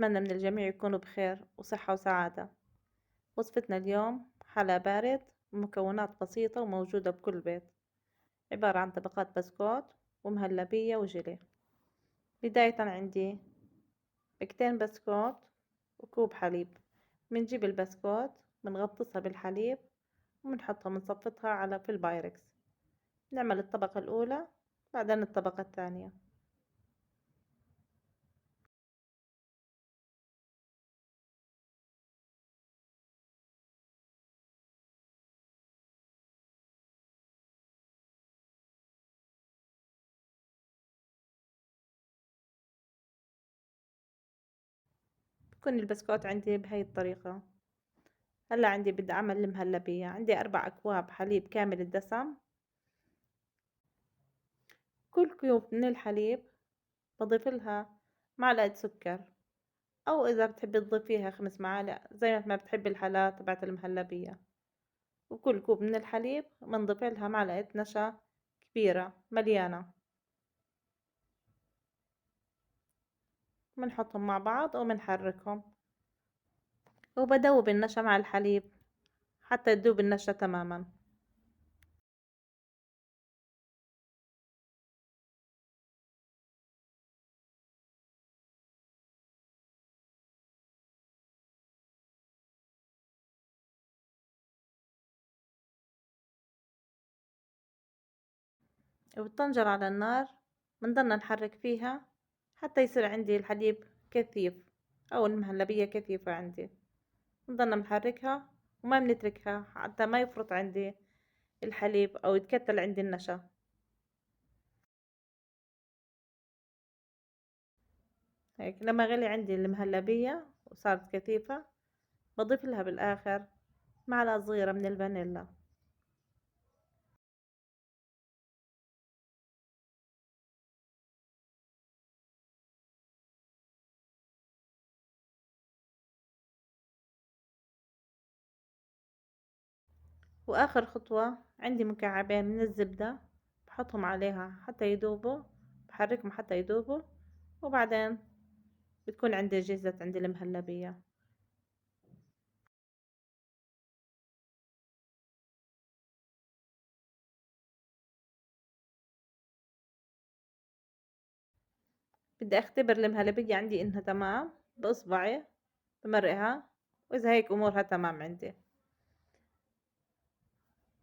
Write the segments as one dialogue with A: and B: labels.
A: أتمنى من الجميع يكونوا بخير وصحة وسعادة. وصفتنا اليوم حلا بارد بمكونات بسيطة وموجودة بكل بيت، عبارة عن طبقات بسكوت ومهلبية وجيلي. بداية عندي باكتين بسكوت وكوب حليب. بنجيب البسكوت بنغطسها بالحليب وبنحطها بنصفتها على في البايركس. نعمل الطبقة الأولى، بعدين الطبقة الثانية. بكون البسكوت عندي بهاي الطريقة. هلا عندي بدي أعمل المهلبية. عندي 4 أكواب حليب كامل الدسم. كل كوب من الحليب بضيف لها معلقة سكر، أو إذا بتحبي تضيفيها 5 معالق زي ما بتحبي الحلا تبعت المهلبية. وكل كوب من الحليب بنضيف لها معلقة نشا كبيرة مليانة. بنحطهم مع بعض وبنحركهم، وبدوب النشا مع الحليب حتى يدوب النشا تماما. وبالطنجرة على النار بنضلنا نحرك فيها حتى يصير عندي الحليب كثيف، أو المهلبية كثيفة عندي. بنضلنا بنحركها وما بنتركها حتى ما يفرط عندي الحليب أو يتكتل عندي النشا. هيك لما غلي عندي المهلبية وصارت كثيفة بضيف لها بالآخر معلقة صغيرة من الفانيلا. وآخر خطوة عندي مكعبين من الزبدة بحطهم عليها حتى يذوبوا، بحركهم حتى يذوبوا، وبعدين بتكون عندي جهزت عندي المهلبية. بدي أختبر المهلبية عندي إنها تمام بإصبعي، بمرقها، وإذا هيك أمورها تمام عندي.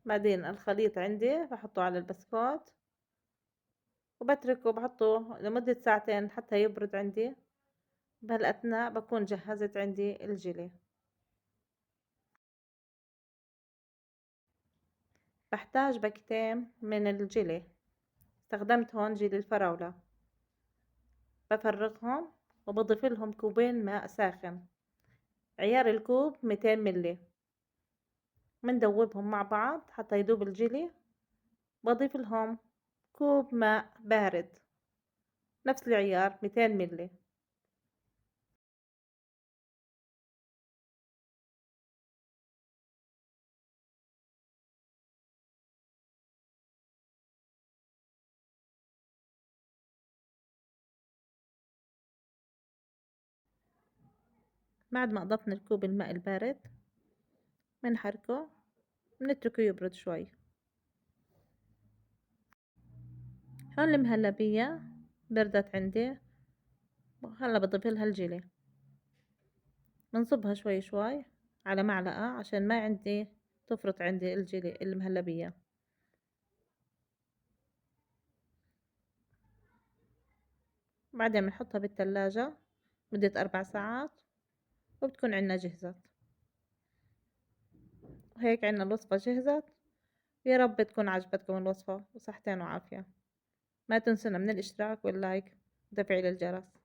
A: بعدين الخليط عندي بحطه على البسكوت وبتركه بحطه لمدة ساعتين حتى يبرد عندي. بهالأثناء بكون جهزت عندي الجيلي. بحتاج باكتين من الجيلي. استخدمت هون جيلي الفراولة. بفرغهم وبضيف لهم كوبين ماء ساخن، عيار الكوب 200 ملي. بندوبهم مع بعض حتى يذوب الجيلي. بضيف لهم كوب ماء بارد نفس العيار 200 ملي. بعد ما أضفنا الكوب الماء البارد بنحركه، بنتركه يبرد شوي. هون المهلبية بردت عندي، هلا بضيف لها الجيلي. بنصبها شوي شوي على معلقة عشان ما عندي تفرط عندي الجيلي المهلبية. بعدين بنحطها بالثلاجة مدة 4 ساعات وبتكون عنا جهزت. وهيك عنا الوصفة جهزت. يا رب تكون عجبتكم الوصفة، وصحتين وعافية. ما تنسونا من الاشتراك واللايك وتفعيل الجرس.